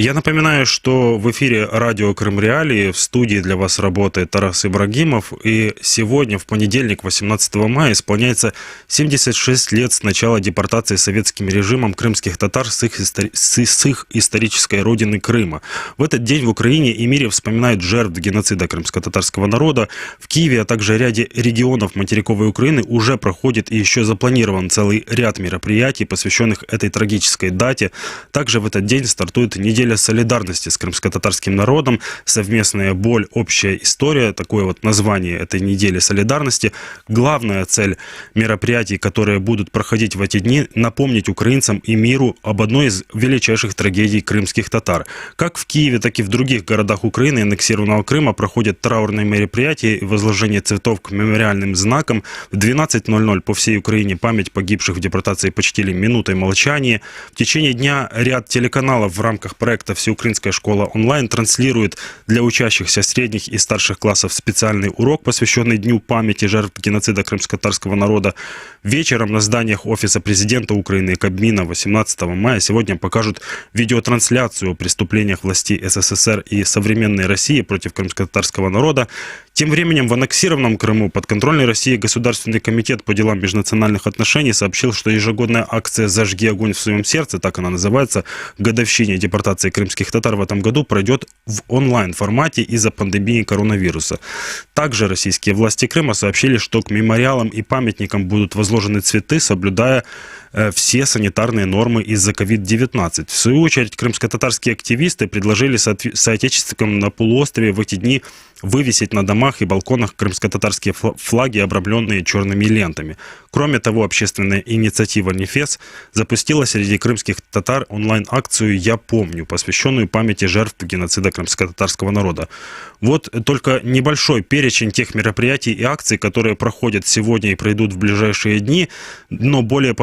Я напоминаю, что в эфире радио «Крым Реалии», в студии для вас работает Тарас Ибрагимов, и сегодня, в понедельник, 18 мая, исполняется 76 лет с начала депортации советским режимом крымских татар с их исторической родины Крыма. В этот день в Украине и мире вспоминают жертв геноцида крымско-татарского народа. В Киеве, а также ряде регионов материковой Украины уже проходит и еще запланирован целый ряд мероприятий, посвященных этой трагической дате. Также в этот день стартует неделя солидарности с крымско-татарским народом, совместная боль, общая история, такое вот название этой недели солидарности. Главная цель мероприятий, которые будут проходить в эти дни, напомнить украинцам и миру об одной из величайших трагедий крымских татар. Как в Киеве, так и в других городах Украины и аннексированного Крыма проходят траурные мероприятия и возложение цветов к мемориальным знакам. В 12:00 по всей Украине память погибших в депортации почтили минутой молчания. В течение дня ряд телеканалов в рамках проекта «Всеукраинская школа онлайн» транслирует для учащихся средних и старших классов специальный урок, посвященный Дню памяти жертв геноцида крымско-татарского народа. Вечером на зданиях Офиса президента Украины и Кабмина 18 мая сегодня покажут видеотрансляцию о преступлениях властей СССР и современной России против крымско-татарского народа. Тем временем в аннексированном Крыму подконтрольный России Государственный комитет по делам межнациональных отношений сообщил, что ежегодная акция «Зажги огонь в своем сердце», так она называется, к годовщине депортации крымских татар в этом году пройдет в онлайн-формате из-за пандемии коронавируса. Также российские власти Крыма сообщили, что к мемориалам и памятникам будут возложены цветы, соблюдая все санитарные нормы из-за COVID-19. В свою очередь, крымско-татарские активисты предложили соотечественникам на полуострове в эти дни вывесить на домах и балконах крымско-татарские флаги, обрамленные черными лентами. Кроме того, общественная инициатива «Нефес» запустила среди крымских татар онлайн-акцию «Я помню», посвященную памяти жертв геноцида крымско-татарского народа. Вот только небольшой перечень тех мероприятий и акций, которые проходят сегодня и пройдут в ближайшие дни, но более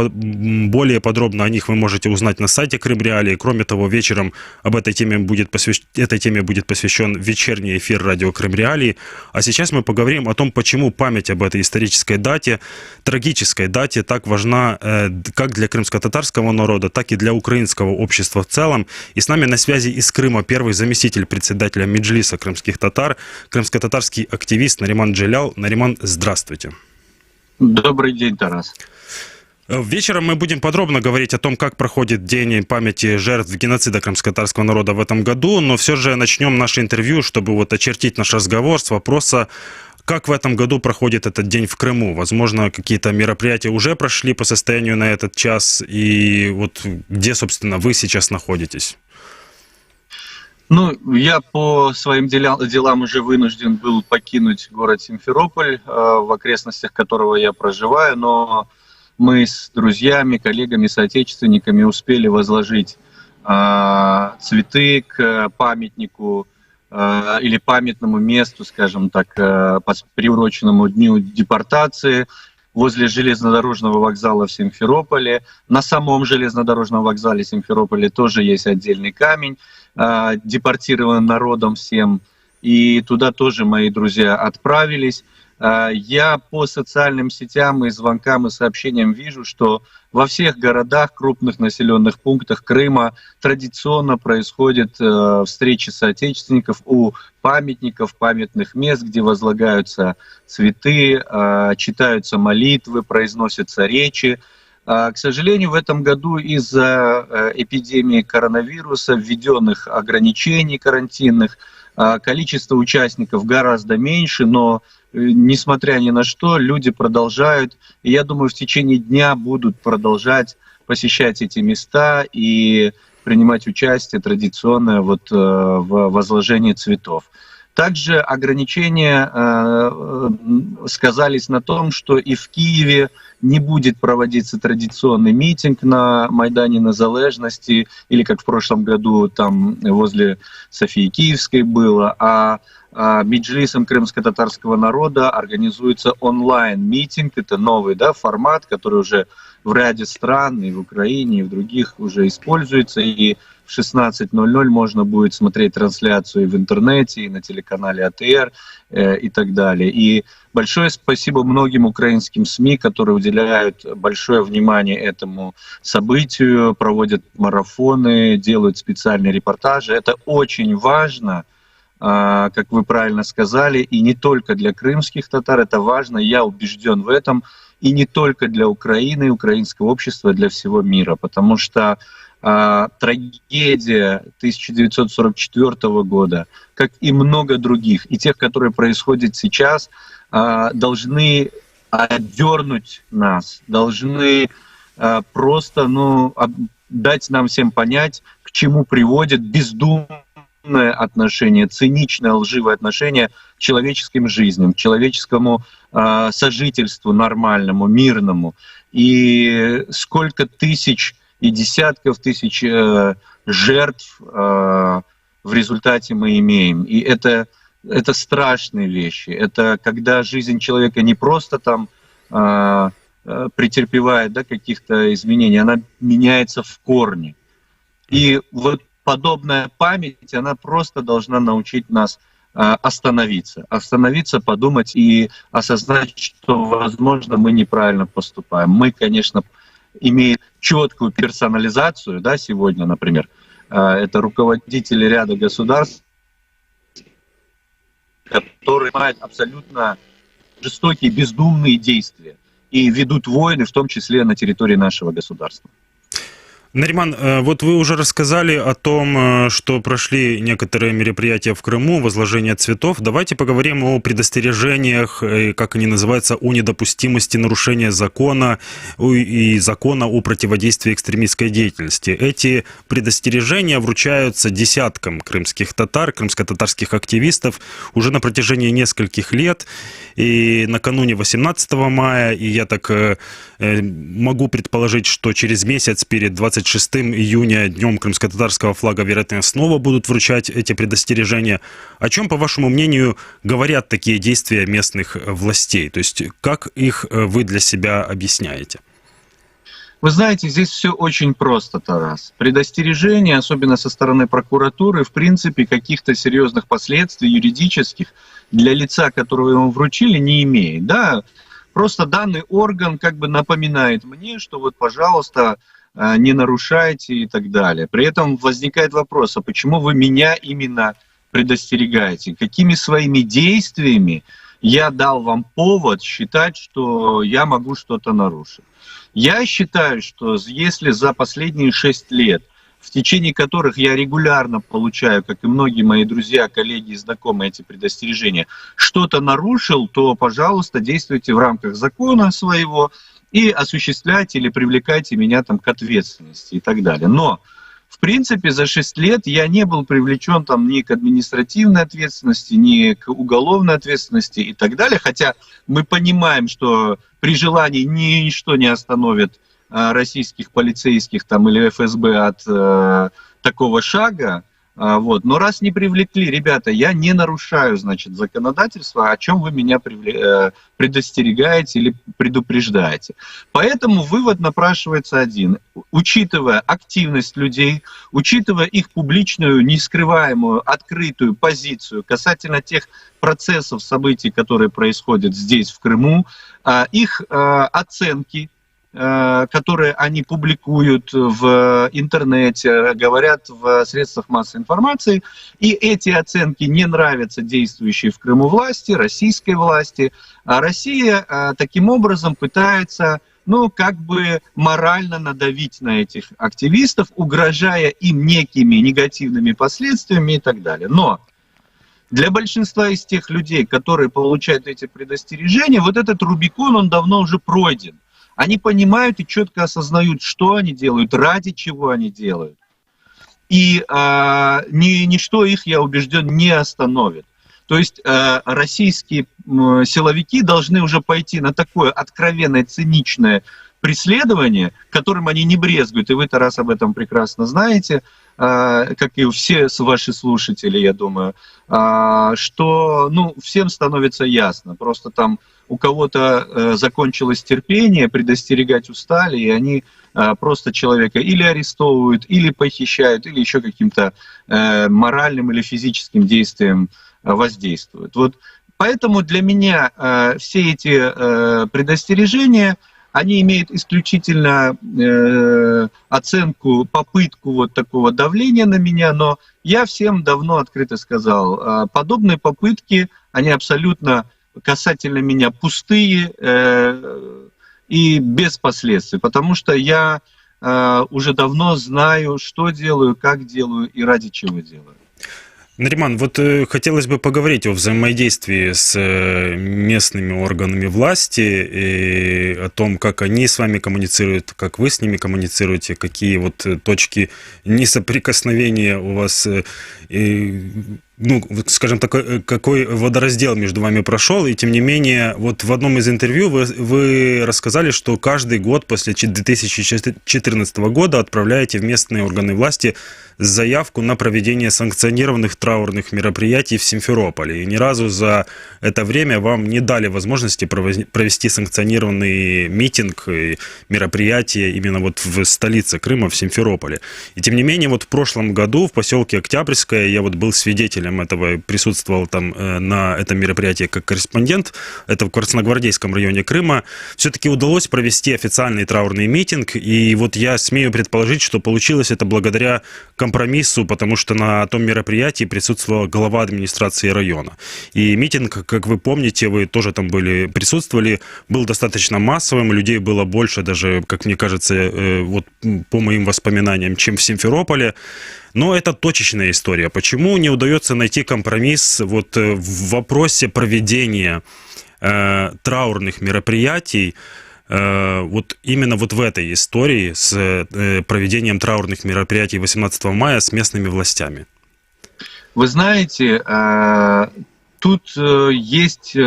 подробно о них вы можете узнать на сайте Крым Реалии. Кроме того, вечером этой теме будет посвящен вечерний эфир радио Крым Реалии. А сейчас мы поговорим о том, почему память об этой исторической дате, трагической дате, так важна как для крымско-татарского народа, так и для украинского общества в целом. И с нами на связи из Крыма первый заместитель председателя Меджлиса крымских татар, крымско-татарский активист Нариман Джелял. Нариман, здравствуйте. Добрый день, Тарас. Вечером мы будем подробно говорить о том, как проходит День памяти жертв геноцида крымско-татарского народа в этом году, но все же начнем наше интервью, чтобы очертить наш разговор с вопроса, как в этом году проходит этот день в Крыму. Возможно, какие-то мероприятия уже прошли по состоянию на этот час, и где, собственно, вы сейчас находитесь? Я по своим делам уже вынужден был покинуть город Симферополь, в окрестностях которого я проживаю, но мы с друзьями, коллегами, соотечественниками успели возложить цветы к памятнику или памятному месту, скажем так, приуроченному Дню депортации возле железнодорожного вокзала в Симферополе. На самом железнодорожном вокзале Симферополя тоже есть отдельный камень, депортированным народом всем, и туда тоже мои друзья отправились. Я по социальным сетям и звонкам и сообщениям вижу, что во всех городах, крупных населенных пунктах Крыма традиционно происходят встречи соотечественников у памятников, памятных мест, где возлагаются цветы, читаются молитвы, произносятся речи. К сожалению, в этом году из-за эпидемии коронавируса, введенных ограничений карантинных, количество участников гораздо меньше, но несмотря ни на что, люди продолжают, и я думаю, в течение дня будут продолжать посещать эти места и принимать участие традиционно в возложении цветов. Также ограничения сказались на том, что и в Киеве не будет проводиться традиционный митинг на Майдане Незалежности, или как в прошлом году там возле Софии Киевской было, а Меджлисом крымско-татарского народа организуется онлайн-митинг. Это новый формат, который уже в ряде стран, и в Украине, и в других уже используется, и в 16:00 можно будет смотреть трансляцию и в интернете, и на телеканале АТР, и так далее. И большое спасибо многим украинским СМИ, которые уделяют большое внимание этому событию, проводят марафоны, делают специальные репортажи. Это очень важно, как вы правильно сказали, и не только для крымских татар, это важно, я убежден в этом, и не только для Украины, украинского общества, а для всего мира, потому что трагедия 1944 года, как и много других, и тех, которые происходят сейчас, должны отдернуть нас, должны просто дать нам всем понять, к чему приводит бездумное отношение, циничное, лживое отношение к человеческим жизням, к человеческому сожительству нормальному, мирному. И сколько тысяч и десятков тысяч жертв в результате мы имеем. И это страшные вещи. Это когда жизнь человека не просто там претерпевает каких-то изменений, она меняется в корне. И вот подобная память, она просто должна научить нас остановиться, подумать и осознать, что, возможно, мы неправильно поступаем. Мы, конечно, имеем четкую персонализацию, сегодня, например, это руководители ряда государств, которые принимают абсолютно жестокие, бездумные действия и ведут войны, в том числе на территории нашего государства. Нариман, вот вы уже рассказали о том, что прошли некоторые мероприятия в Крыму, возложение цветов. Давайте поговорим о предостережениях, как они называются, о недопустимости нарушения закона и закона о противодействии экстремистской деятельности. Эти предостережения вручаются десяткам крымских татар, крымско-татарских активистов уже на протяжении нескольких лет. И накануне 18 мая, и я так могу предположить, что через месяц перед 26 июня, днем крымско-татарского флага, вероятно, снова будут вручать эти предостережения. О чем, по вашему мнению, говорят такие действия местных властей? То есть как их вы для себя объясняете? Вы знаете, здесь все очень просто, Тарас. Предостережения, особенно со стороны прокуратуры, в принципе, каких-то серьезных последствий юридических для лица, которого ему вручили, не имеет. Да, просто данный орган как бы напоминает мне, что вот, пожалуйста, не нарушайте и так далее. При этом возникает вопрос, а почему вы меня именно предостерегаете? Какими своими действиями я дал вам повод считать, что я могу что-то нарушить? Я считаю, что если за последние 6 лет, в течение которых я регулярно получаю, как и многие мои друзья, коллеги и знакомые, эти предостережения, что-то нарушил, то, пожалуйста, действуйте в рамках закона своего и осуществляйте или привлекайте меня там к ответственности и так далее. Но, в принципе, за 6 лет я не был привлечен там ни к административной ответственности, ни к уголовной ответственности и так далее. Хотя мы понимаем, что при желании ничто не остановит российских полицейских там, или ФСБ от такого шага. Но раз не привлекли, ребята, я не нарушаю, значит, законодательство, о чем вы меня предостерегаете или предупреждаете. Поэтому вывод напрашивается один. Учитывая активность людей, учитывая их публичную, нескрываемую, открытую позицию касательно тех процессов, событий, которые происходят здесь, в Крыму, их оценки, которые они публикуют в интернете, говорят в средствах массовой информации, и эти оценки не нравятся действующей в Крыму власти, российской власти, а Россия таким образом пытается, как бы морально надавить на этих активистов, угрожая им некими негативными последствиями и так далее. Но для большинства из тех людей, которые получают эти предостережения, вот этот Рубикон, он давно уже пройден. Они понимают и четко осознают, что они делают, ради чего они делают. И ничто их, я убежден, не остановит. То есть российские силовики должны уже пойти на такое откровенное, циничное преследования, которым они не брезгуют, и вы, Тарас, об этом прекрасно знаете, как и все ваши слушатели, я думаю, что, ну, всем становится ясно. Просто там у кого-то закончилось терпение, предостерегать устали, и они просто человека или арестовывают, или похищают, или еще каким-то моральным или физическим действием воздействуют. Вот поэтому для меня все эти предостережения, они имеют исключительно оценку, попытку вот такого давления на меня, но я всем давно открыто сказал, подобные попытки, они абсолютно касательно меня пустые и без последствий, потому что я уже давно знаю, что делаю, как делаю и ради чего делаю. Нариман, вот хотелось бы поговорить о взаимодействии с местными органами власти, и о том, как они с вами коммуницируют, как вы с ними коммуницируете, какие вот точки несоприкосновения у вас, ну, скажем так, какой водораздел между вами прошел, и тем не менее, вот в одном из интервью вы рассказали, что каждый год после 2014 года отправляете в местные органы власти заявку на проведение санкционированных траурных мероприятий в Симферополе. И ни разу за это время вам не дали возможности провести санкционированный митинг и мероприятие именно вот в столице Крыма, в Симферополе. И тем не менее, вот в прошлом году в поселке Октябрьское я вот был свидетелем этого, присутствовал там на этом мероприятии как корреспондент, это в Красногвардейском районе Крыма. Все-таки удалось провести официальный траурный митинг, и вот я смею предположить, что получилось это благодаря компромиссу, потому что на том мероприятии присутствовала глава администрации района. И митинг, как вы помните, вы тоже там присутствовали, был достаточно массовым, людей было больше даже, как мне кажется, вот по моим воспоминаниям, чем в Симферополе. Но это точечная история. Почему не удается найти компромисс вот в вопросе проведения траурных мероприятий, вот именно вот в этой истории с проведением траурных мероприятий 18 мая с местными властями? Вы знаете, тут есть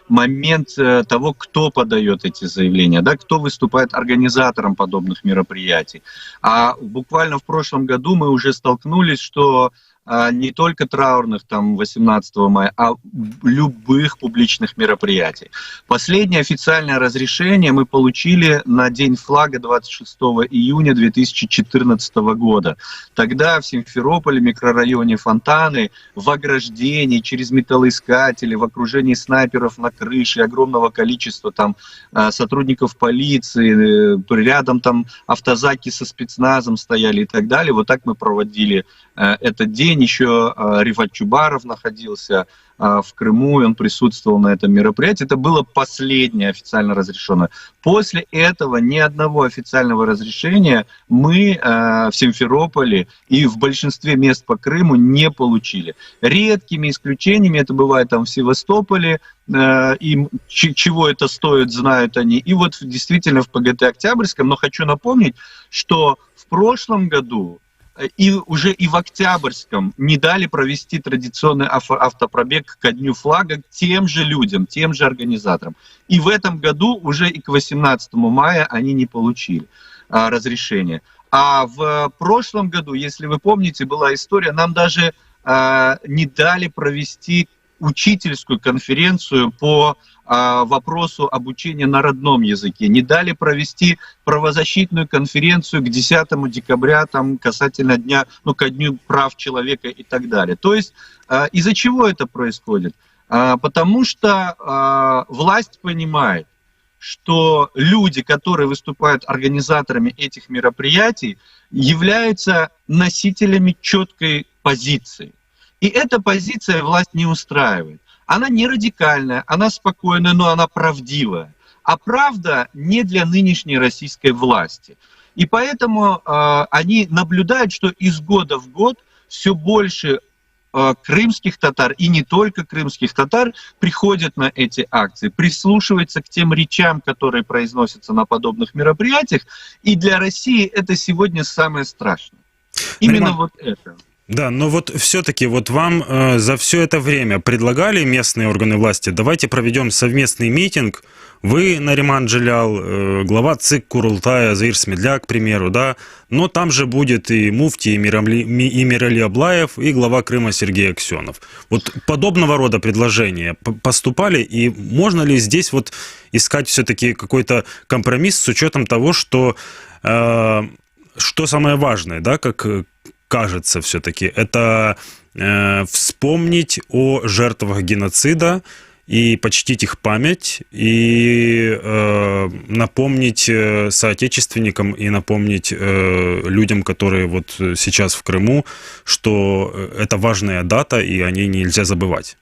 момент того, кто подает эти заявления, да, кто выступает организатором подобных мероприятий. А буквально в прошлом году мы уже столкнулись, что не только траурных, там, 18 мая, а любых публичных мероприятий. Последнее официальное разрешение мы получили на День флага 26 июня 2014 года. Тогда в Симферополе, микрорайоне Фонтаны, в ограждении, через металлоискатели, в окружении снайперов на крыше, огромного количества там сотрудников полиции, рядом там автозаки со спецназом стояли и так далее. Вот так мы проводили этот день. Еще Рифат Чубаров находился в Крыму, и он присутствовал на этом мероприятии. Это было последнее официально разрешенное. После этого ни одного официального разрешения мы в Симферополе и в большинстве мест по Крыму не получили. Редкими исключениями это бывает там в Севастополе, и чего это стоит, знают они. И вот действительно в ПГТ Октябрьском, но хочу напомнить, что в прошлом году и уже и в Октябрьском не дали провести традиционный автопробег ко Дню флага тем же людям, тем же организаторам. И в этом году уже и к 18 мая они не получили разрешения. А в прошлом году, если вы помните, была история, нам даже не дали провести учительскую конференцию по вопросу обучения на родном языке. Не дали провести правозащитную конференцию к 10 декабря там, касательно дня, ко Дню прав человека и так далее. То есть из-за чего это происходит? Потому что власть понимает, что люди, которые выступают организаторами этих мероприятий, являются носителями четкой позиции. И эта позиция власть не устраивает. Она не радикальная, она спокойная, но она правдивая. А правда не для нынешней российской власти. И поэтому они наблюдают, что из года в год все больше крымских татар, и не только крымских татар, приходят на эти акции, прислушиваются к тем речам, которые произносятся на подобных мероприятиях. И для России это сегодня самое страшное. Именно вот это. Да, но вот все-таки вот вам за все это время предлагали местные органы власти, давайте проведем совместный митинг, вы, Нариман Джилял, глава ЦИК Курултая, Заир Смедля, к примеру, да, но там же будет и муфти, и Мирали Аблаев, и глава Крыма Сергей Аксенов. Вот подобного рода предложения поступали, и можно ли здесь вот искать все-таки какой-то компромисс с учетом того, что самое важное, да, как кажется все-таки, это вспомнить о жертвах геноцида и почтить их память, и напомнить соотечественникам, и напомнить людям, которые вот сейчас в Крыму, что это важная дата, и о ней нельзя забывать.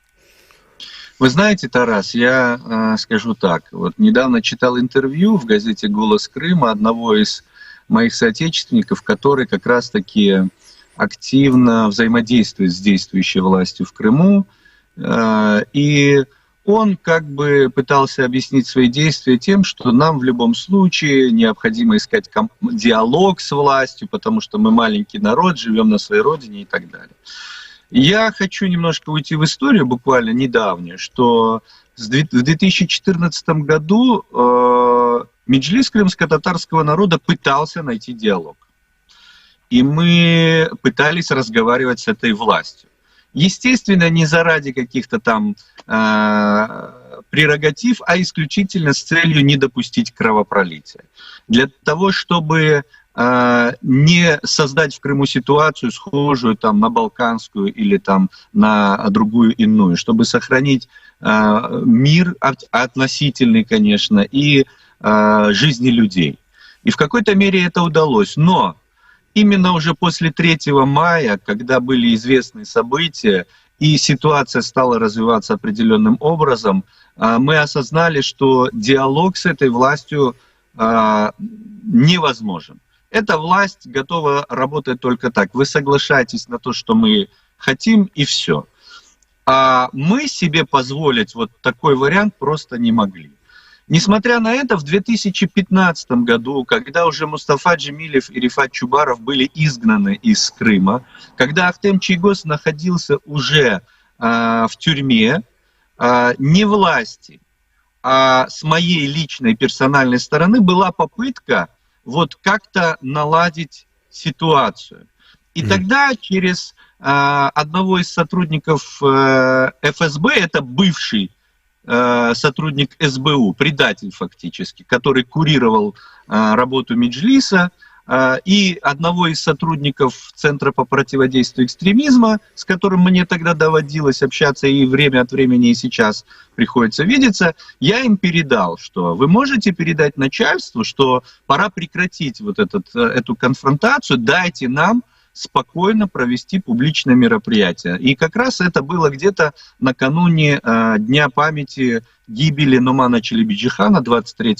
Вы знаете, Тарас, я скажу так. Вот недавно читал интервью в газете «Голос Крыма» одного из моих соотечественников, который как раз-таки активно взаимодействует с действующей властью в Крыму. И он как бы пытался объяснить свои действия тем, что нам в любом случае необходимо искать диалог с властью, потому что мы маленький народ, живем на своей родине и так далее. Я хочу немножко уйти в историю, буквально недавнюю, что в 2014 году Меджлис крымско-татарского народа пытался найти диалог. И мы пытались разговаривать с этой властью. Естественно, не заради каких-то там прерогатив, а исключительно с целью не допустить кровопролития. Для того, чтобы не создать в Крыму ситуацию, схожую там на балканскую или там на другую иную, чтобы сохранить мир относительный, конечно, и жизни людей. И в какой-то мере это удалось. Но именно уже после 3 мая, когда были известны события, и ситуация стала развиваться определенным образом, мы осознали, что диалог с этой властью невозможен. Эта власть готова работать только так. Вы соглашаетесь на то, что мы хотим, и все. А мы себе позволить вот такой вариант просто не могли. Несмотря на это, в 2015 году, когда уже Мустафа Джемилев и Рифат Чубаров были изгнаны из Крыма, когда Ахтем Чийгоз находился уже в тюрьме, не власти, а с моей личной персональной стороны была попытка вот как-то наладить ситуацию. И тогда через одного из сотрудников ФСБ, это бывший сотрудник СБУ, предатель фактически, который курировал работу Меджлиса, и одного из сотрудников Центра по противодействию экстремизма, с которым мне тогда доводилось общаться и время от времени, и сейчас приходится видеться, я им передал, что вы можете передать начальству, что пора прекратить вот эту конфронтацию, дайте нам спокойно провести публичное мероприятие. И как раз это было где-то накануне Дня памяти гибели Нумана Челебиджихана 23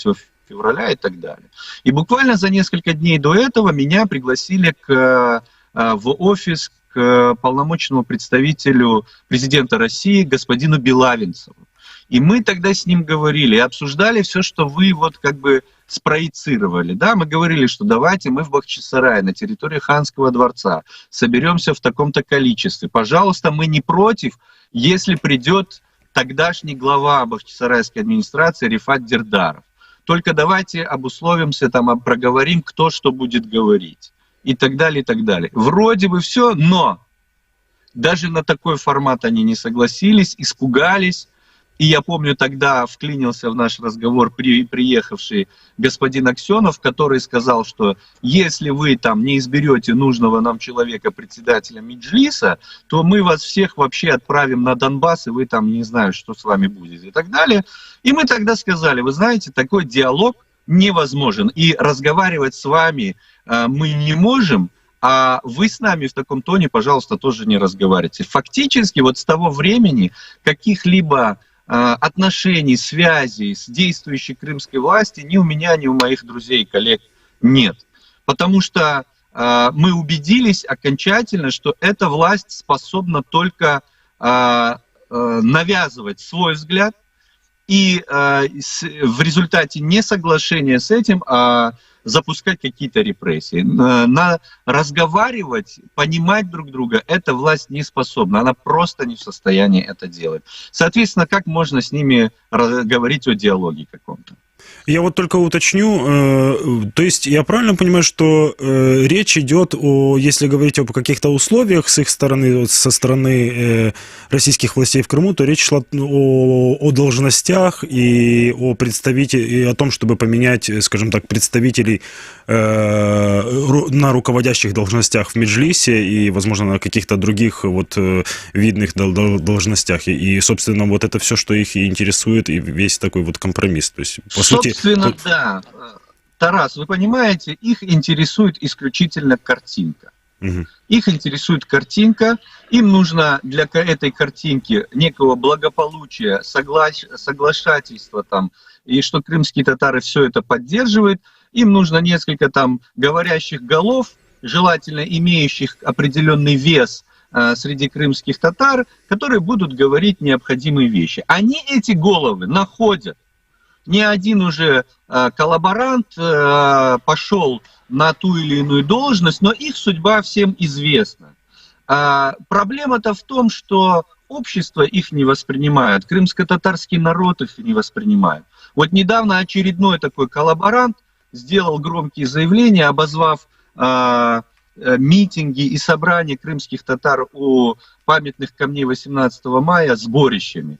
февраля и так далее. И буквально за несколько дней до этого меня пригласили в офис к полномочному представителю президента России господину Белавинцеву. И мы тогда с ним говорили и обсуждали все, что вы вот как бы спроецировали. Да, мы говорили, что давайте мы в Бахчисарае, на территории Ханского дворца, соберемся в таком-то количестве. Пожалуйста, мы не против, если придет тогдашний глава бахчисарайской администрации Рифат Дердаров. Только давайте обусловимся, там, проговорим, кто что будет говорить. И так далее, и так далее. Вроде бы все, но даже на такой формат они не согласились, испугались. И я помню, тогда вклинился в наш разговор приехавший господин Аксенов, который сказал, что если вы там не изберете нужного нам человека председателя Меджлиса, то мы вас всех вообще отправим на Донбасс, и вы там не знаю, что с вами будет и так далее. И мы тогда сказали, вы знаете, такой диалог невозможен, и разговаривать с вами мы не можем, а вы с нами в таком тоне, пожалуйста, тоже не разговаривайте. Фактически вот с того времени каких-либо отношений, связей с действующей крымской властью ни у меня, ни у моих друзей и коллег нет. Потому что мы убедились окончательно, что эта власть способна только навязывать свой взгляд, и в результате несоглашения с этим запускать какие-то репрессии. Разговаривать, понимать друг друга, эта власть не способна. Она просто не в состоянии это делать. Соответственно, как можно с ними говорить о диалоге каком-то? Я вот только уточню, то есть я правильно понимаю, что речь идет о, если говорить об каких-то условиях с их стороны, со стороны российских властей в Крыму, то речь шла о должностях и о представителях, и о том, чтобы поменять, скажем так, представителей на руководящих должностях в Меджлисе и, возможно, на каких-то других вот видных должностях. И, собственно, вот это все, что их и интересует, и весь такой вот компромисс. То есть, по сути... Собственно, да. Тарас, вы понимаете, их интересует исключительно картинка. Угу. Их интересует картинка, им нужно для этой картинки некого благополучия, соглашательства там, и что крымские татары все это поддерживают. Им нужно несколько там говорящих голов, желательно имеющих определенный вес среди крымских татар, которые будут говорить необходимые вещи. Они эти головы находят. Ни один уже коллаборант пошел на ту или иную должность, но их судьба всем известна. Проблема-то в том, что общество их не воспринимает, крымско-татарский народ их не воспринимает. Вот недавно очередной такой коллаборант сделал громкие заявления, обозвав митинги и собрания крымских татар у памятных камней 18 мая сборищами.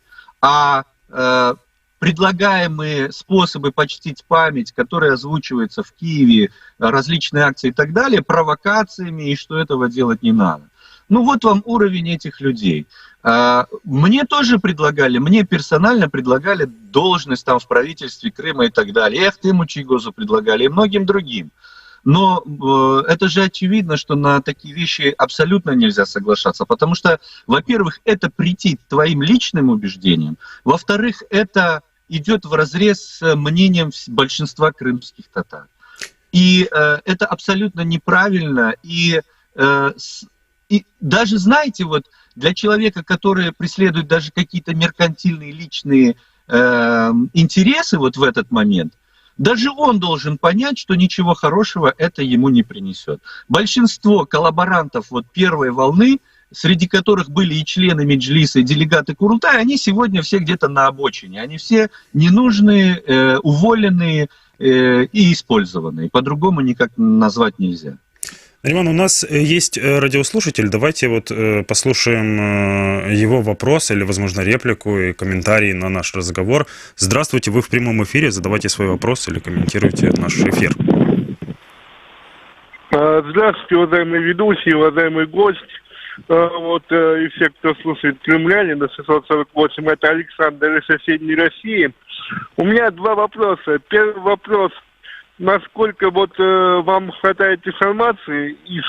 Предлагаемые способы почтить память, которые озвучиваются в Киеве, различные акции и так далее, провокациями, и что этого делать не надо. Ну вот вам уровень этих людей. Мне тоже предлагали, мне персонально предлагали должность там в правительстве Крыма и так далее. И Ахтему Чийгозу предлагали, и многим другим. Но это же очевидно, что на такие вещи абсолютно нельзя соглашаться, потому что, во-первых, это претит твоим личным убеждениям, во-вторых, это идет вразрез с мнением большинства крымских татар. И это абсолютно неправильно. И даже, знаете, вот для человека, который преследует даже какие-то меркантильные личные интересы вот в этот момент, даже он должен понять, что ничего хорошего это ему не принесет. Большинство коллаборантов вот первой волны, среди которых были и члены Меджлиса, и делегаты Курултая, они сегодня все где-то на обочине. Они все ненужные, уволенные и использованные. По-другому никак назвать нельзя. Нариман, у нас есть радиослушатель. Давайте вот послушаем его вопрос или, возможно, реплику и комментарий на наш разговор. Здравствуйте, вы в прямом эфире. Задавайте свой вопрос или комментируйте наш эфир. Здравствуйте, уважаемый ведущий, уважаемый гость. Вот и все, кто слушает Крымлянина 648, это Александр из соседней России. У меня два вопроса. Первый вопрос. Насколько вот вам хватает информации из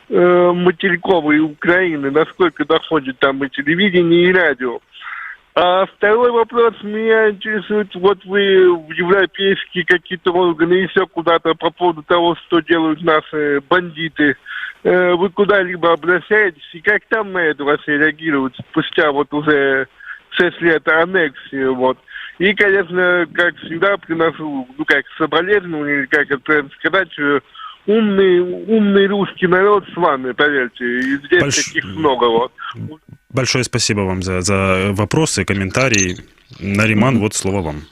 материковой Украины, насколько доходит там и телевидение, и радио? А второй вопрос меня интересует, вот вы в европейские какие-то органы и все куда-то по поводу того, что делают наши бандиты, вы куда-либо обращаетесь, и как там на это вообще реагируют спустя вот уже 6 лет аннексии, вот. И, конечно, как всегда, приношу, ну, как соболезнования, или как это правильно сказать, умный русский народ с вами, поверьте, и здесь таких много, вот. Большое спасибо вам за вопросы, комментарии. Нариман, вот слово вам.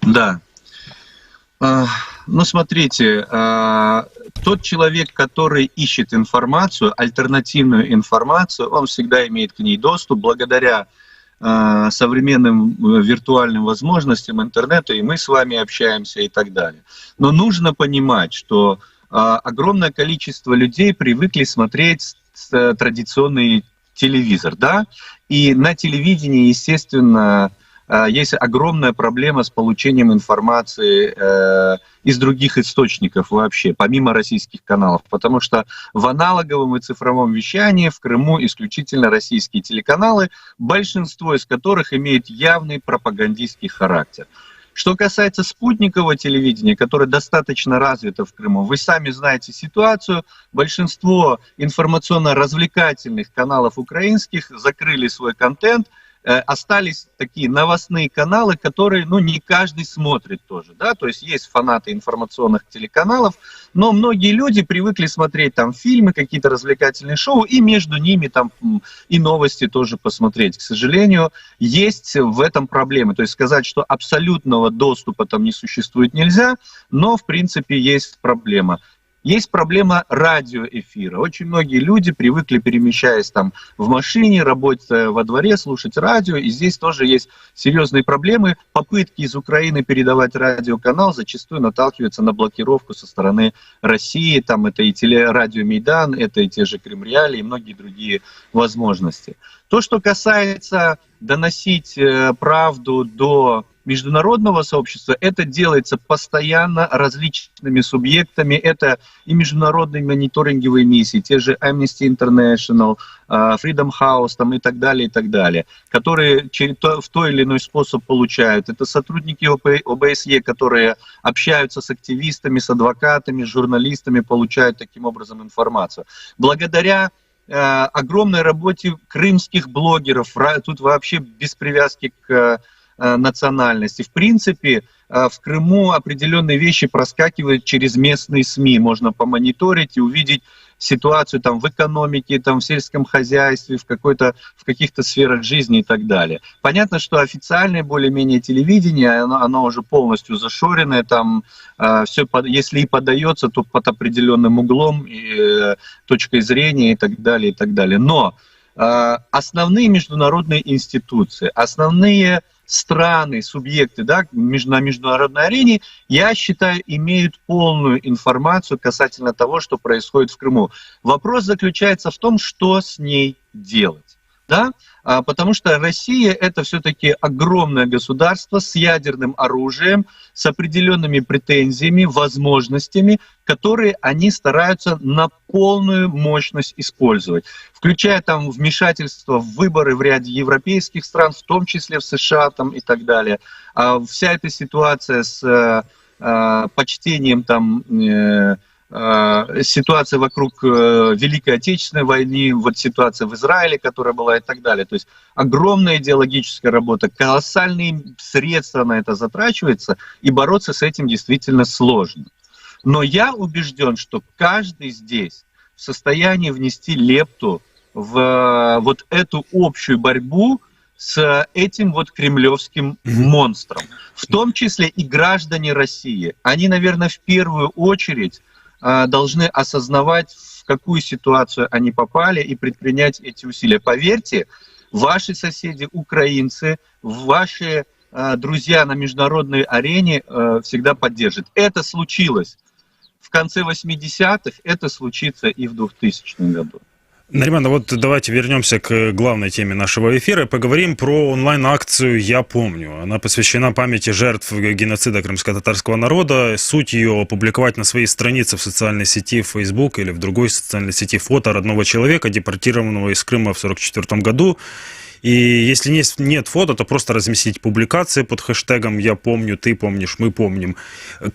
Да. Ну, смотрите, тот человек, который ищет информацию, альтернативную информацию, он всегда имеет к ней доступ благодаря современным виртуальным возможностям интернета, и мы с вами общаемся и так далее. Но нужно понимать, что огромное количество людей привыкли смотреть традиционный телевизор, да, и на телевидении, естественно, есть огромная проблема с получением информации из других источников вообще, помимо российских каналов, потому что в аналоговом и цифровом вещании в Крыму исключительно российские телеканалы, большинство из которых имеют явный пропагандистский характер. Что касается спутникового телевидения, которое достаточно развито в Крыму, вы сами знаете ситуацию, большинство информационно-развлекательных каналов украинских закрыли свой контент, остались такие новостные каналы, которые, ну, не каждый смотрит тоже, да, то есть есть фанаты информационных телеканалов, но многие люди привыкли смотреть там фильмы, какие-то развлекательные шоу, и между ними там и новости тоже посмотреть. К сожалению, есть в этом проблемы, то есть сказать, что абсолютного доступа там не существует, нельзя, но в принципе есть проблема. Есть проблема радиоэфира. Очень многие люди привыкли, перемещаясь там в машине, работая во дворе, слушать радио. И здесь тоже есть серьезные проблемы. Попытки из Украины передавать радиоканал зачастую наталкиваются на блокировку со стороны России. Там это и телерадио Мейдан, это и те же Крим-Реалии, и многие другие возможности. То, что касается доносить правду до международного сообщества, это делается постоянно различными субъектами. Это и международные мониторинговые миссии, те же Amnesty International, Freedom House там, и так далее, которые в той или иной способ получают. Это сотрудники ОБСЕ, которые общаются с активистами, с адвокатами, с журналистами, получают таким образом информацию. Благодаря огромной работе крымских блогеров, тут вообще без привязки к национальности. В принципе, в Крыму определенные вещи проскакивают через местные СМИ. Можно помониторить и увидеть ситуацию там, в экономике, там, в сельском хозяйстве, в каких-то сферах жизни и так далее. Понятно, что официальное более-менее телевидение, оно уже полностью зашоренное, там все, если и подается, то под определенным углом, и, точкой зрения и так далее, и так далее. Но основные международные институции, основные страны, субъекты, да, на международной арене, я считаю, имеют полную информацию касательно того, что происходит в Крыму. Вопрос заключается в том, что с ней делать. Да? Потому что Россия — это все-таки огромное государство с ядерным оружием, с определенными претензиями, возможностями, которые они стараются на полную мощность использовать, включая там вмешательство в выборы в ряде европейских стран, в том числе в США там, и так далее. Вся эта ситуация с почтением там ситуация вокруг Великой Отечественной войны, вот ситуация в Израиле, которая была и так далее. То есть огромная идеологическая работа, колоссальные средства на это затрачиваются, и бороться с этим действительно сложно. Но я убежден, что каждый здесь в состоянии внести лепту в вот эту общую борьбу с этим вот кремлевским монстром. В том числе и граждане России. Они, наверное, в первую очередь должны осознавать, в какую ситуацию они попали, и предпринять эти усилия. Поверьте, ваши соседи, украинцы, ваши друзья на международной арене всегда поддержат. Это случилось в конце 80-х, это случится и в 2000 году. Нариман, вот давайте вернемся к главной теме нашего эфира и поговорим про онлайн-акцию «Я помню». Она посвящена памяти жертв геноцида крымско-татарского народа. Суть ее — опубликовать на своей странице в социальной сети Facebook или в другой социальной сети фото родного человека, депортированного из Крыма в 1944 году. И если нет фото, то просто разместить публикации под хэштегом «Я помню», «Ты помнишь», «Мы помним».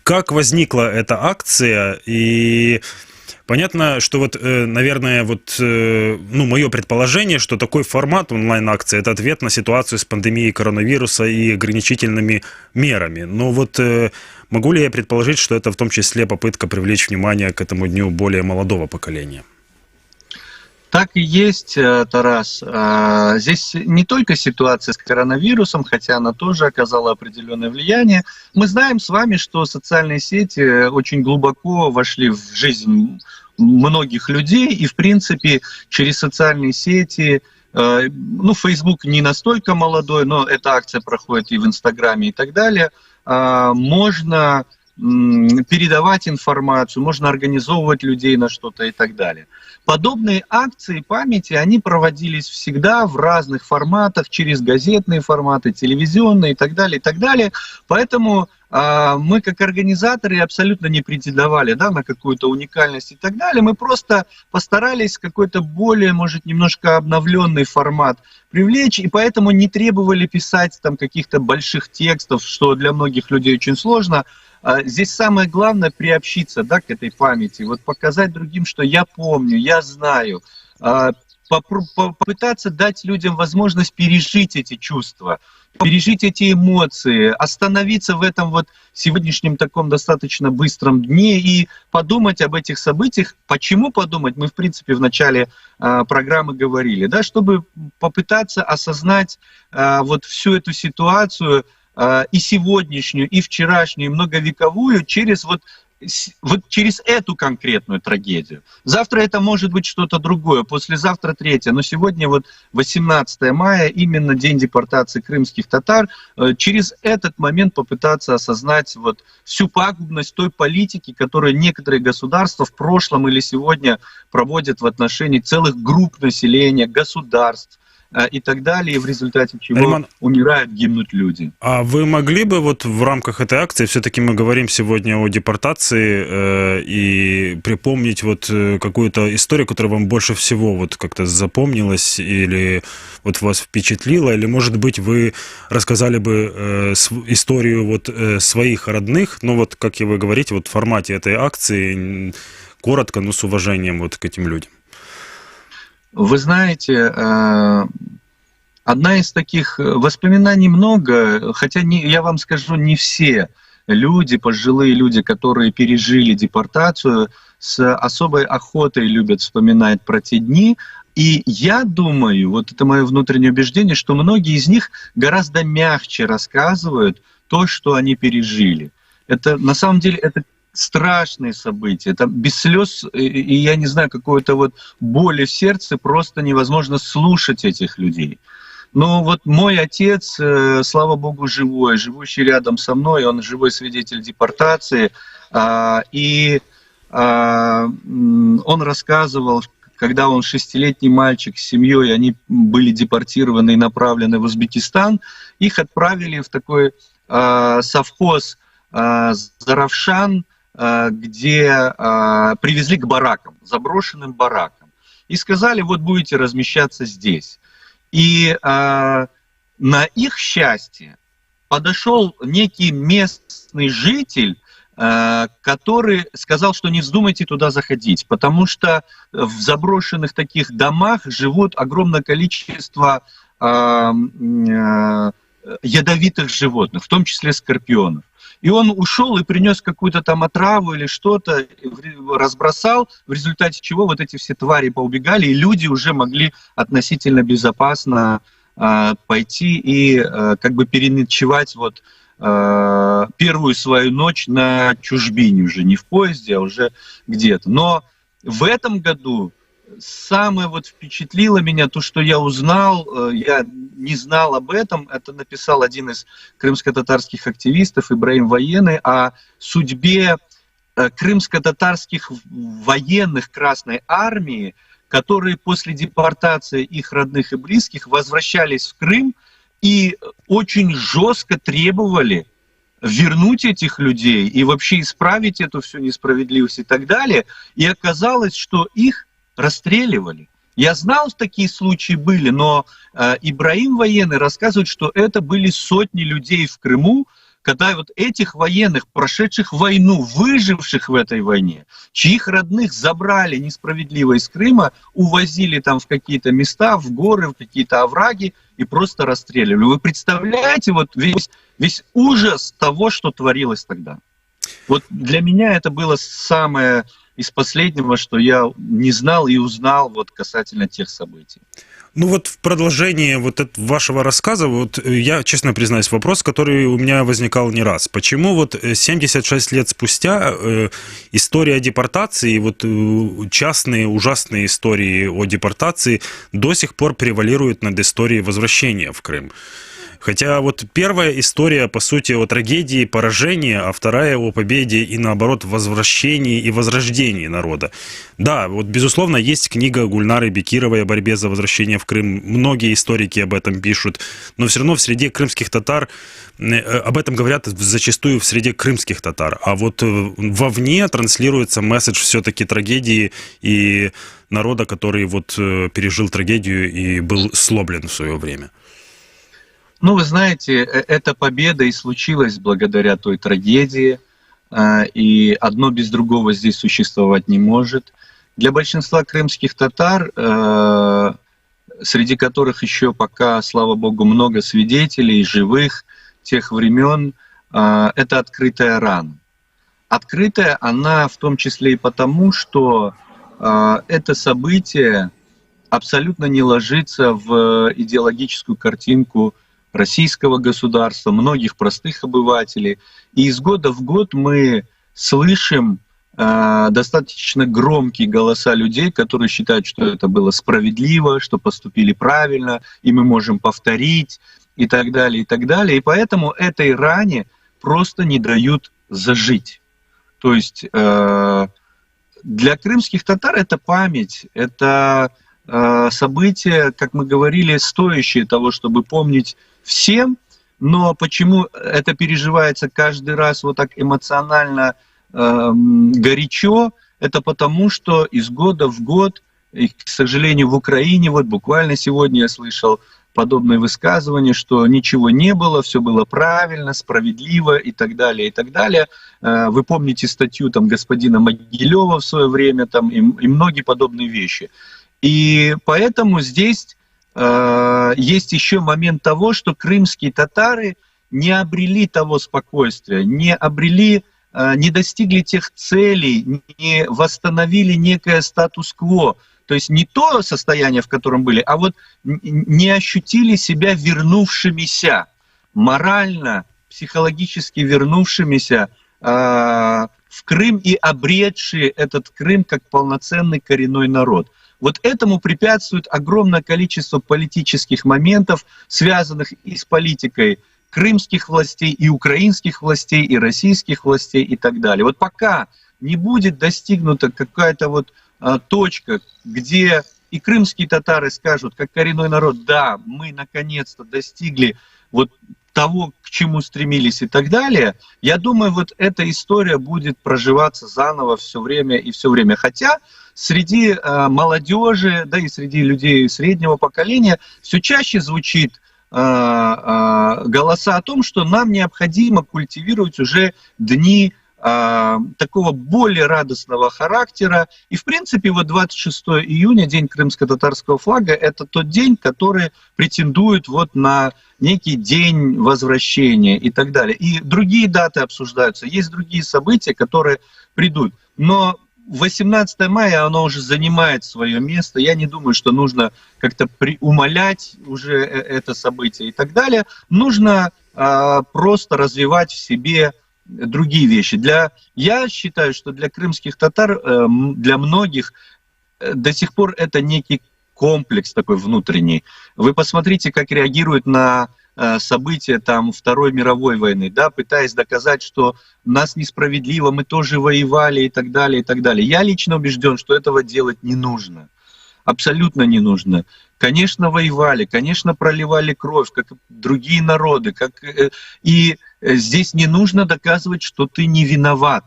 Как возникла эта акция? И понятно, что вот, наверное, вот, ну, мое предположение, что такой формат онлайн-акции — это ответ на ситуацию с пандемией коронавируса и ограничительными мерами. Но вот могу ли я предположить, что это в том числе попытка привлечь внимание к этому дню более молодого поколения? Так и есть, Тарас. Здесь не только ситуация с коронавирусом, хотя она тоже оказала определенное влияние. Мы знаем с вами, что социальные сети очень глубоко вошли в жизнь многих людей, и, в принципе, через социальные сети, ну, Facebook не настолько молодой, но эта акция проходит и в Инстаграме и так далее, можно передавать информацию, можно организовывать людей на что-то и так далее. Подобные акции памяти, они проводились всегда в разных форматах, через газетные форматы, телевизионные и так далее, и так далее. Поэтому мы, как организаторы, абсолютно не претендовали, да, на какую-то уникальность и так далее. Мы просто постарались какой-то более, может, немножко обновленный формат привлечь, и поэтому не требовали писать там каких-то больших текстов, что для многих людей очень сложно. Здесь самое главное — приобщиться, да, к этой памяти, вот показать другим, что я помню, я знаю. попытаться дать людям возможность пережить эти чувства, пережить эти эмоции, остановиться в этом вот сегодняшнем таком достаточно быстром дне и подумать об этих событиях. Почему подумать? Мы, в принципе, в начале программы говорили, да, чтобы попытаться осознать вот всю эту ситуацию, и сегодняшнюю, и вчерашнюю, и многовековую через вот через эту конкретную трагедию. Завтра это может быть что-то другое, послезавтра третье, но сегодня вот 18 мая, именно день депортации крымских татар, через этот момент попытаться осознать вот всю пагубность той политики, которую некоторые государства в прошлом или сегодня проводят в отношении целых групп населения, государств и так далее, и в результате чего Риман, умирают, гибнут люди. а вы могли бы вот в рамках этой акции, все-таки мы говорим сегодня о депортации, и припомнить вот какую-то историю, которая вам больше всего вот как-то запомнилась или вот вас впечатлила, или, может быть, вы рассказали бы историю вот своих родных, но вот, как и вы говорите, вот в формате этой акции, коротко, но с уважением вот к этим людям. Вы знаете, одна из таких воспоминаний много, хотя я вам скажу, не все люди, пожилые люди, которые пережили депортацию, с особой охотой любят вспоминать про те дни. И я думаю, вот это мое внутреннее убеждение, что многие из них гораздо мягче рассказывают то, что они пережили. Это на самом деле это страшные события, это без слез и я не знаю, какой-то вот боли в сердце, просто невозможно слушать этих людей. Но вот мой отец, слава богу, живой, живущий рядом со мной, он живой свидетель депортации, и он рассказывал, когда он 6-летний мальчик с семьей, они были депортированы и направлены в Узбекистан, их отправили в такой совхоз Заравшан, где привезли к баракам, заброшенным баракам, и сказали, вот будете размещаться здесь. И на их счастье подошел некий местный житель, который сказал, что не вздумайте туда заходить, потому что в заброшенных таких домах живут огромное количество ядовитых животных, в том числе скорпионов. И он ушел и принес какую-то там отраву или что-то, разбросал, в результате чего вот эти все твари поубегали, и люди уже могли относительно безопасно пойти и как бы переночевать вот первую свою ночь на чужбине, уже не в поезде, а уже где-то. Но в этом году самое вот впечатлило меня то, что я узнал, я не знал об этом, это написал один из крымско-татарских активистов, Ибраим Военный, о судьбе крымско-татарских военных Красной Армии, которые после депортации их родных и близких возвращались в Крым и очень жестко требовали вернуть этих людей и вообще исправить эту всю несправедливость и так далее. И оказалось, что их расстреливали. Я знал, что такие случаи были, но Ибраим Военный рассказывает, что это были сотни людей в Крыму, когда вот этих военных, прошедших войну, выживших в этой войне, чьих родных забрали несправедливо из Крыма, увозили там в какие-то места, в горы, в какие-то овраги и просто расстреливали. Вы представляете вот весь ужас того, что творилось тогда? Вот для меня это было самое из последнего, что я не знал и узнал вот касательно тех событий. Ну вот в продолжении вот вашего рассказа, вот я, честно признаюсь, вопрос, который у меня возникал не раз. Почему вот 76 лет спустя история депортации, вот частные ужасные истории о депортации до сих пор превалируют над историей возвращения в Крым? Хотя вот первая история, по сути, о трагедии поражения, а вторая о победе и, наоборот, возвращении и возрождении народа. Да, вот, безусловно, есть книга Гульнары Бекировой о борьбе за возвращение в Крым. Многие историки об этом пишут. Но все равно в среде крымских татар об этом говорят зачастую в среде крымских татар. А вот вовне транслируется месседж все-таки трагедии и народа, который вот пережил трагедию и был сломлен в свое время. Ну, вы знаете, эта победа и случилась благодаря той трагедии, и одно без другого здесь существовать не может. Для большинства крымских татар среди которых еще пока, слава богу, много свидетелей, живых тех времен, это открытая рана. Открытая она в том числе и потому, что это событие абсолютно не ложится в идеологическую картинку российского государства, многих простых обывателей. И из года в год мы слышим достаточно громкие голоса людей, которые считают, что это было справедливо, что поступили правильно, и мы можем повторить, и так далее, и так далее. И поэтому этой ране просто не дают зажить. То есть для крымских татар это память, это событие, как мы говорили, стоящее того, чтобы помнить всем, но почему это переживается каждый раз вот так эмоционально горячо, это потому, что из года в год, и, к сожалению, в Украине, вот буквально сегодня я слышал подобные высказывания, что ничего не было, все было правильно, справедливо и так далее, и так далее. Вы помните статью там господина Могилева в свое время там, и многие подобные вещи. И поэтому здесь есть еще момент того, что крымские татары не обрели того спокойствия, не достигли тех целей, не восстановили некое статус-кво. То есть не то состояние, в котором были, а вот не ощутили себя вернувшимися, морально, психологически вернувшимися в Крым и обретшие этот Крым как полноценный коренной народ. Вот этому препятствует огромное количество политических моментов, связанных и с политикой крымских властей, и украинских властей, и российских властей, и так далее. Вот пока не будет достигнута какая-то вот точка, где и крымские татары скажут, как коренной народ, да, мы наконец-то достигли вот того, к чему стремились и так далее, я думаю, вот эта история будет проживаться заново все время и все время. Хотя среди молодежи, да и среди людей среднего поколения все чаще звучит голоса о том, что нам необходимо культивировать уже дни такого более радостного характера. И, в принципе, вот 26 июня, день крымско-татарского флага, это тот день, который претендует вот на некий день возвращения и так далее. И другие даты обсуждаются, есть другие события, которые придут. Но 18 мая, оно уже занимает свое место. Я не думаю, что нужно как-то умалять уже это событие и так далее. Нужно просто развивать в себе другие вещи. Я считаю, что для крымских татар, для многих до сих пор это некий комплекс такой внутренний. Вы посмотрите, как реагируют на события там, Второй мировой войны, да, пытаясь доказать, что нас несправедливо, мы тоже воевали и так далее, и так далее. Я лично убежден, что этого делать не нужно. Абсолютно не нужно. Конечно, воевали, конечно, проливали кровь, как другие народы. И здесь не нужно доказывать, что ты не виноват.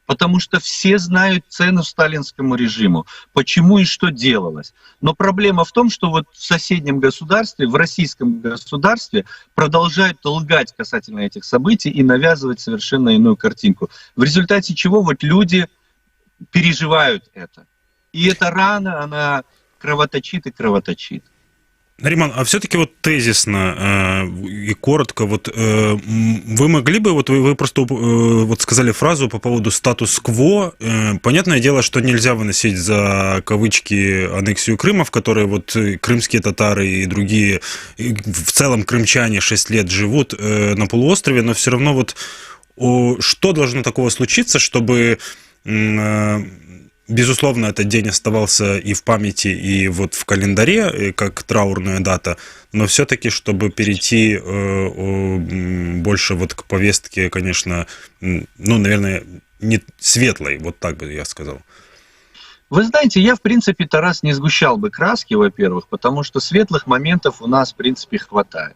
Потому что все знают цену сталинскому режиму, почему и что делалось. Но проблема в том, что вот в соседнем государстве, в российском государстве продолжают лгать касательно этих событий и навязывать совершенно иную картинку. В результате чего вот люди переживают это. И эта рана, она кровоточит и кровоточит. Нариман, а все-таки вот тезисно и коротко, вот вы могли бы, вот вы просто вот сказали фразу по поводу статус-кво. Понятное дело, что нельзя выносить за кавычки аннексию Крыма, в которой вот крымские татары и другие, и в целом крымчане 6 лет живут на полуострове, но все равно вот что должно такого случиться, чтобы... Безусловно, этот день оставался и в памяти, и вот в календаре, как траурная дата, но все-таки, чтобы перейти больше вот к повестке, конечно, ну, наверное, не светлой, вот так бы я сказал. Вы знаете, я, в принципе, Тарас, не сгущал бы краски, во-первых, потому что светлых моментов у нас, в принципе, хватает.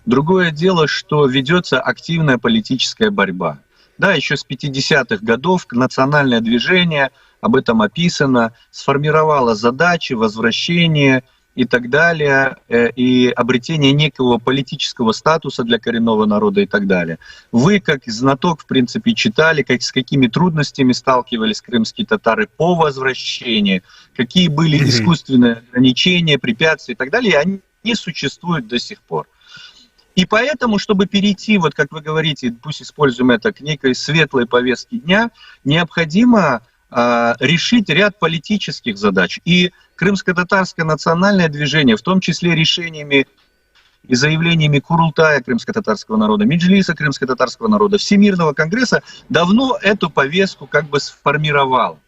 Другое дело, что ведется активная политическая борьба. Да, еще с 50-х годов национальное движение, об этом описано, сформировало задачи возвращения и так далее, и обретение некого политического статуса для коренного народа и так далее. Вы, как знаток, в принципе, читали, с какими трудностями сталкивались крымские татары по возвращении, какие были искусственные ограничения, препятствия и так далее, и они не существуют до сих пор. И поэтому, чтобы перейти, вот как вы говорите, пусть используем это, к некой светлой повестке дня, необходимо решить ряд политических задач. И крымско-татарское национальное движение, в том числе решениями и заявлениями Курултая крымско-татарского народа, Меджлиса крымско-татарского народа, Всемирного конгресса, давно эту повестку как бы сформировало.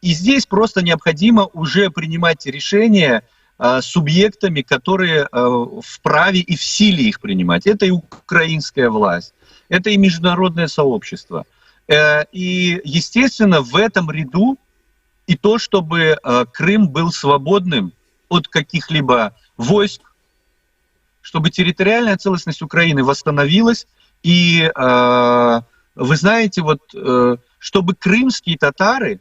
И здесь просто необходимо уже принимать решения субъектами, которые вправе и в силе их принимать. Это и украинская власть, это и международное сообщество. И, естественно, в этом ряду и то, чтобы Крым был свободным от каких-либо войск, чтобы территориальная целостность Украины восстановилась, и, вы знаете, вот, чтобы крымские татары,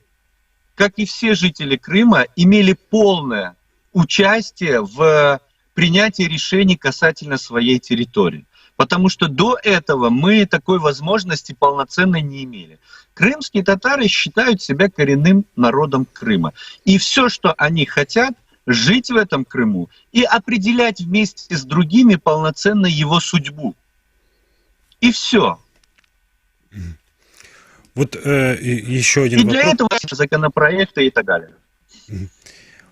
как и все жители Крыма, имели полное участие в принятии решений касательно своей территории. Потому что до этого мы такой возможности полноценной не имели. Крымские татары считают себя коренным народом Крыма. И все, что они хотят, жить в этом Крыму и определять вместе с другими полноценно его судьбу. И все. Вот еще один и вопрос. для этого законопроекты и так далее.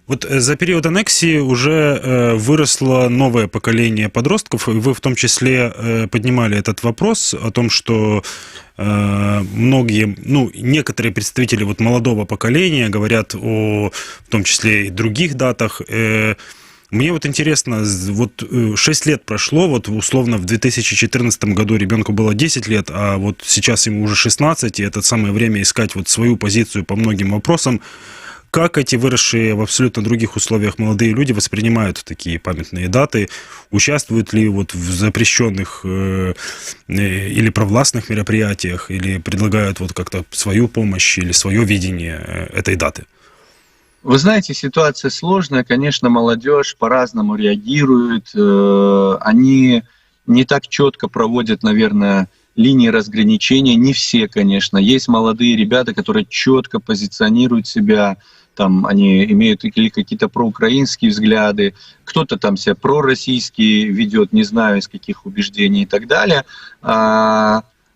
Вот за период аннексии уже выросло новое поколение подростков, и вы в том числе поднимали этот вопрос о том, что многие, некоторые представители вот молодого поколения говорят в том числе и других датах. Мне вот интересно, вот 6 лет прошло, вот условно в 2014 году ребенку было 10 лет, а вот сейчас ему уже 16, и это самое время искать вот свою позицию по многим вопросам. Как эти выросшие в абсолютно других условиях молодые люди воспринимают такие памятные даты? Участвуют ли вот в запрещенных или провластных мероприятиях, или предлагают вот как-то свою помощь или свое видение этой даты? Вы знаете, ситуация сложная, конечно, молодежь по-разному реагирует, они не так четко проводят, наверное, линии разграничения, не все, конечно. Есть молодые ребята, которые четко позиционируют себя, там они имеют или какие-то проукраинские взгляды, кто-то там себя пророссийские ведет, не знаю из каких убеждений и так далее.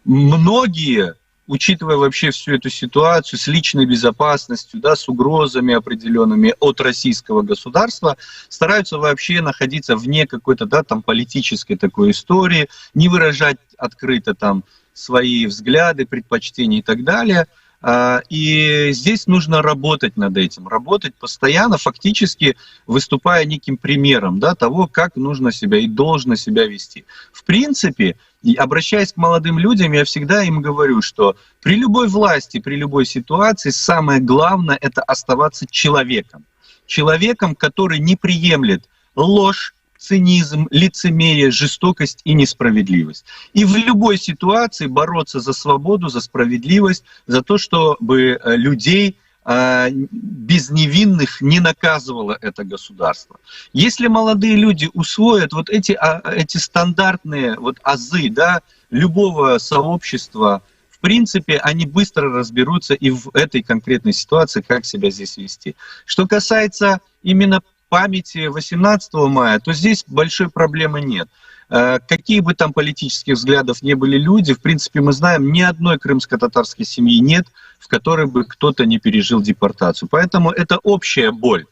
Многие, учитывая вообще всю эту ситуацию с личной безопасностью, да, с угрозами определенными от российского государства, стараются вообще находиться вне какой-то, да, там политической такой истории, не выражать открыто там свои взгляды, предпочтения и так далее. И здесь нужно работать над этим, работать постоянно, фактически выступая неким примером, да, того, как нужно себя и должно себя вести. В принципе, обращаясь к молодым людям, я всегда им говорю, что при любой власти, при любой ситуации самое главное – это оставаться человеком. Человеком, который не приемлет ложь, цинизм, лицемерие, жестокость и несправедливость. И в любой ситуации бороться за свободу, за справедливость, за то, чтобы людей безневинных не наказывало это государство. Если молодые люди усвоят вот эти стандартные вот азы, да, любого сообщества, в принципе, они быстро разберутся и в этой конкретной ситуации, как себя здесь вести. Что касается именно памяти 18 мая, то здесь большой проблемы нет. Какие бы там политических взглядов не были люди, в принципе, мы знаем, ни одной крымско-татарской семьи нет, в которой бы кто-то не пережил депортацию. Поэтому это общая боль.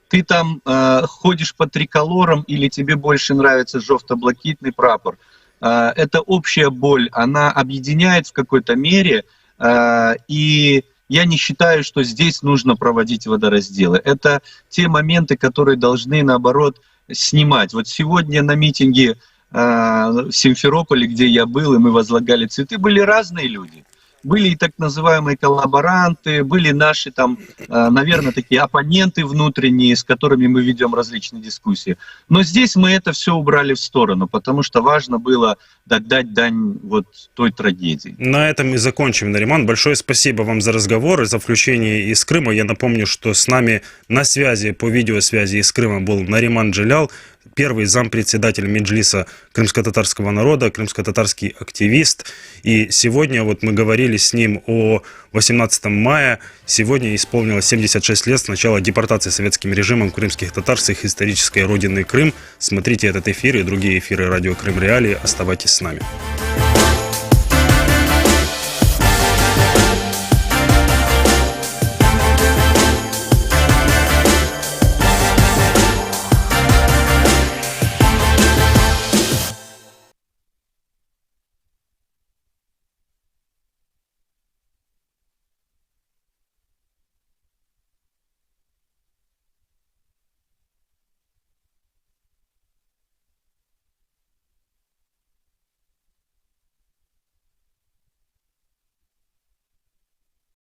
Ты там ходишь по триколорам или тебе больше нравится жовто-блакитный прапор. Это общая боль, она объединяет в какой-то мере, и я не считаю, что здесь нужно проводить водоразделы. Это те моменты, которые должны, наоборот, снимать. Вот сегодня на митинге в Симферополе, где я был, и мы возлагали цветы, были разные люди. были и так называемые коллаборанты, были наши там, наверное, такие оппоненты внутренние, с которыми мы ведем различные дискуссии. Но здесь мы это все убрали в сторону, потому что важно было отдать дань вот той трагедии. На этом и закончим, Нариман. Большое спасибо вам за разговор и за включение из Крыма. Я напомню, что с нами на связи, по видеосвязи из Крыма был Нариман Джелял, первый зампредседатель Меджлиса крымско-татарского народа, крымско-татарский активист. И сегодня вот мы говорили с ним о 18 мая. Сегодня исполнилось 76 лет с начала депортации советским режимом крымских татар с их исторической родины Крым. Смотрите этот эфир и другие эфиры радио Крым Реалии. Оставайтесь с нами.